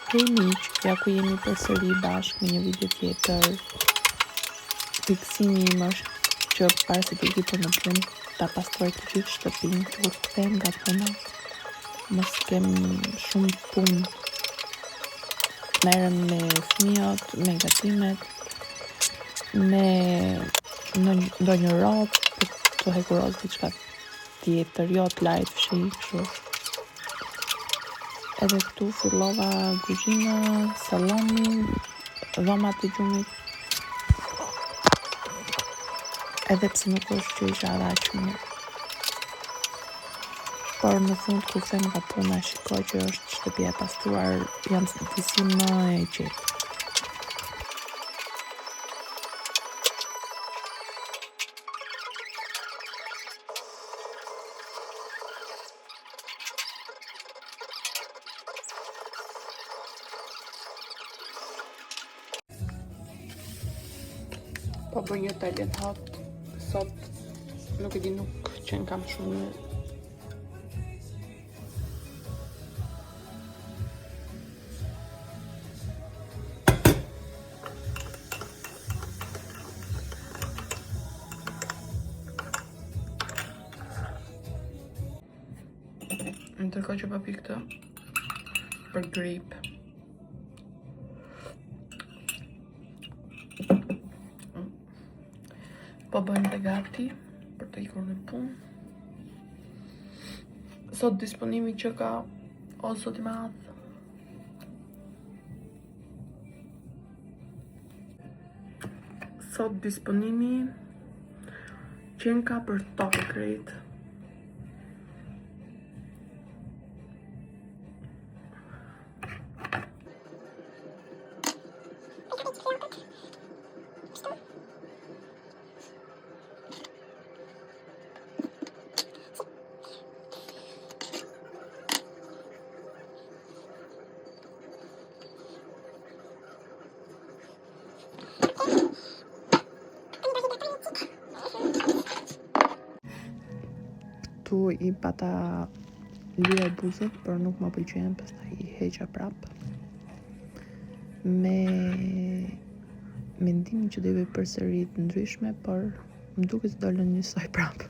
Hej miq, ja ku jemi përsëri bashkë me një video tjetër. Fiksimi im është që para se të ikë për në punë, ta pastroj të gjithë shtëpinë, që kur kthehem nga puna, mos kem shumë punë. Merrem me fëmijët, me gatimet, me ndonjë robë, për të hekuros diçka tjetër, jo të lajt fshi, kështu. Edhe këtu fillova kuzhina, salloni, dhomat e gjumit. Edhe pse nuk është që isha edhe aq mirë. Por në fund kur kthem nga puna, shikoj që është shtëpia e pastruar, jam disi më e qetë. Po bëj një talet hot sot, nuk e di, nuk që në kam shumë mirë. Në tërko që pa pi këtë për grip. Po bëjmë të gati për të ikur në punë. Sot disponimi që ka o sot i madh. Sot disponimi qenka për tokë krejt. Tu i pata lyre buzët, por nuk më pëlqen, pastaj i heqa prap. Me mendimin që do i bëj përsëri të ndryshme, por më duket se dolën njësoj prap.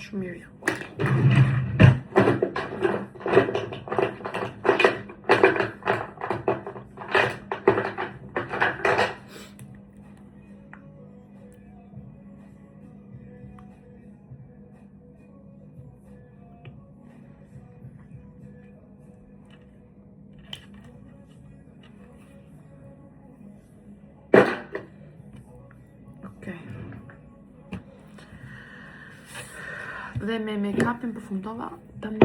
Shumë mirë. Dhe me make-upin përfundova, tani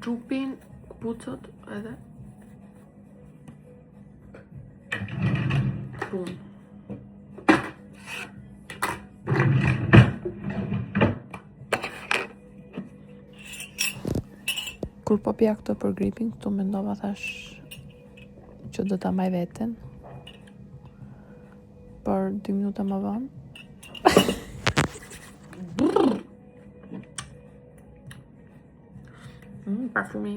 gjupin, këpucët edhe punë. Kur po pija këto për gripin, këtu mendova thash që do ta mbaj veten, por 2 minuta më vonë parfumi.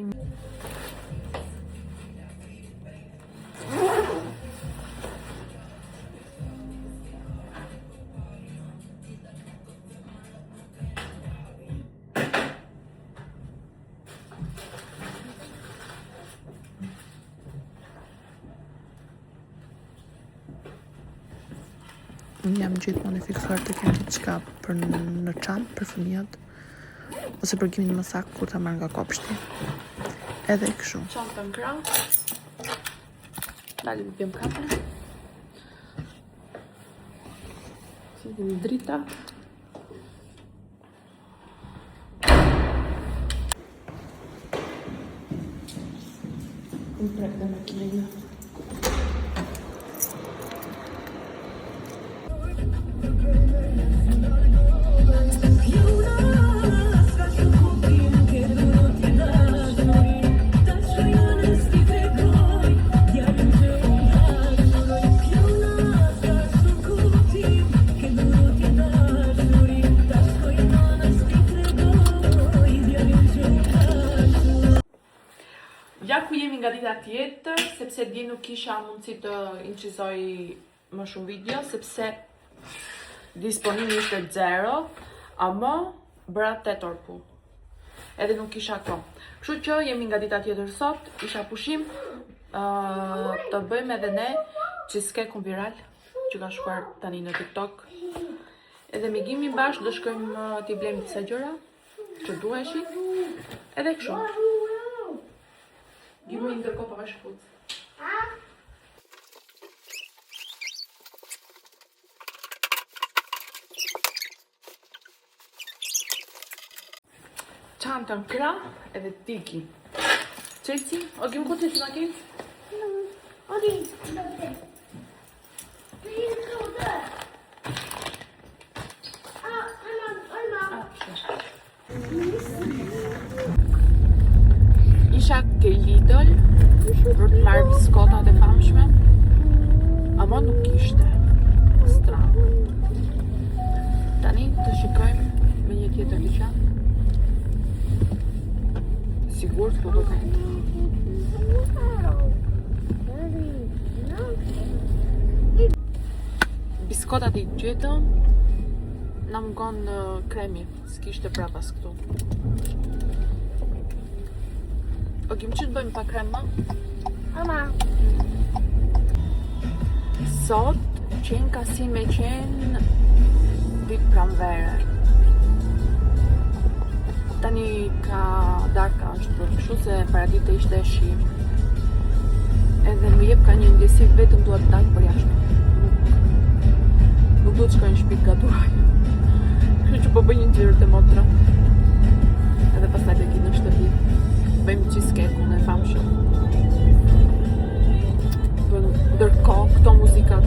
Unë jam gjithmonë e fiksuar të kem diçka për në çantë për fëmijët, ose për gimin më saktë kur ta marr nga kopshti. Edhe kështu. Çanta në krah. Dalim të bëjmë kafe. Si dhe drita. Unë prek dhe makinina. You know erdha tjetër, sepse dje nuk kisha mundësi të incizoj më shumë video, sepse disponimi ishte 0, ama bëra 8 orë punë. Edhe nuk kisha kohë. Kështu që jemi nga dita tjetër sot, isha pushim të bëjmë edhe ne cheesecake viral që ka shkuar tani në TikTok. Edhe me Gimi bashkë do shkojmë t'i blejmë disa gjëra që duheshi. Edhe kështu. Gimi ndërkohë pa shkut. Çantën krah edhe tiki. Çelsi, o Gimi ku ti na ke? Odi. Isha ke Lidl për të marrë biskotat e famshme, ama nuk ishte. Stran. Tani të shikojmë me një tjetër dyqan. Sigur të do ketë. Biskotat i gjetëm, na mungon kremi, s'kishte prapas këtu. O Gim, që të bëjmë pa krema? Mama. Sot qenë ka si me qenë ditë pranvere. Tani ka darka është për kështu se paradite ishte shi. Edhe më jep ka një ndjesi vetëm duhet të dalë për jashtë. Nuk duhet shkoj në shtëpi gatuaj. Kështu që po bëj një xhiro të motra. Edhe pastaj do kit në shtëpi. Bëjmë cheesecake-un e famshëm. Ndërkohë këto muzikat.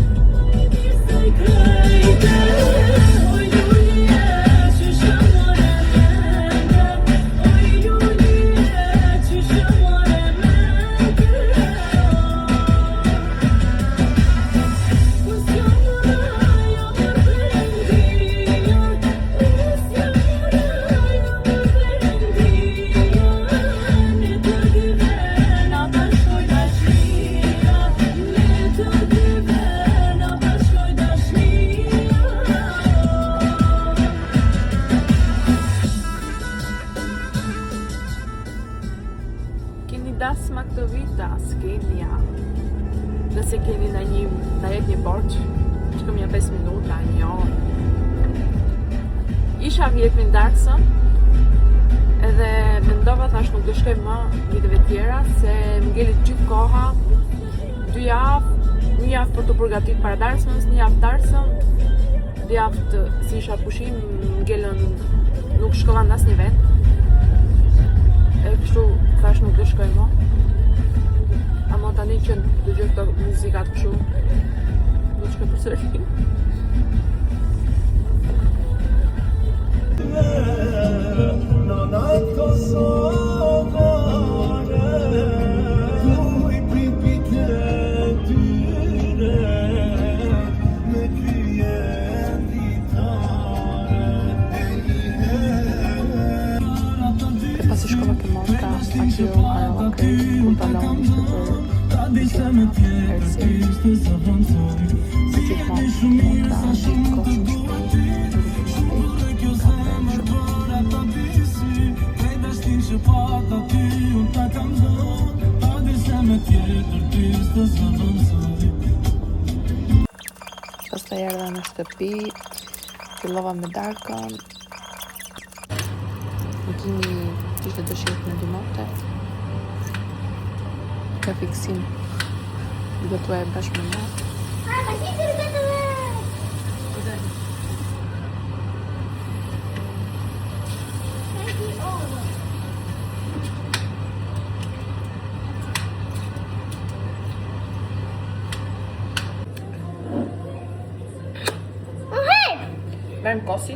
Dasma këtë vit, keni ja. Nëse keni na jep një borç, shkëm ja 5 minuta, një orë. Isha vjetmin darksën, edhe mendova thash nuk do shkoj më viteve tjera, se më ngelit gjithë koha, 2 javë, një javë për të përgatit para darksës, një javë darksën, 2 javë si isha pushim, më ngelën nuk shkova në asnjë vend. E kështu thash nuk do shkoj më. Ama tani që dëgjoj këto muzikat kështu, do të shkoj përsëri. Pasi shkova ke Moska, Akio Karaoke, ku talon ishte për herësim. Se gjithmonë Moska, ditë kohë shumë pastaj erdha në shtëpi, fillova me darkën. Gimi ishte dëshirë në dimote. Ka fiksim gëtuaj bashkë me nga. Merëm kosi.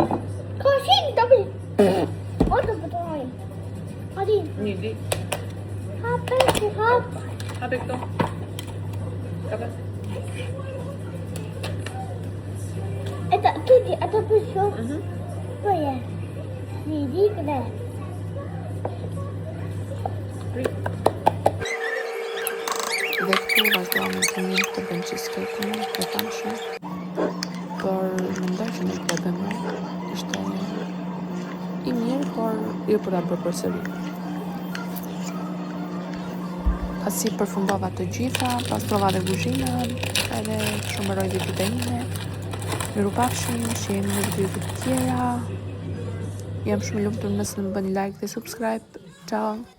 Kosi, dobi. O të pëtojnë. Adi. Një di. Hape, hap. Hape këto. Kape. Это туди, это пусё. Поje. Vidi kde. të mirë të bën cheesecake-un, e famshëm. Por mendoj që nuk do bëjmë. Ishte i mirë, por jo për ta bërë përsëri. Pasi përfundova të gjitha, pas prova dhe kuzhinën, edhe shumëroj videotë ime. Mirupafshim, shihemi në videotë të tjera. Jam shumë lumtur nëse më bëni like dhe subscribe. Ciao.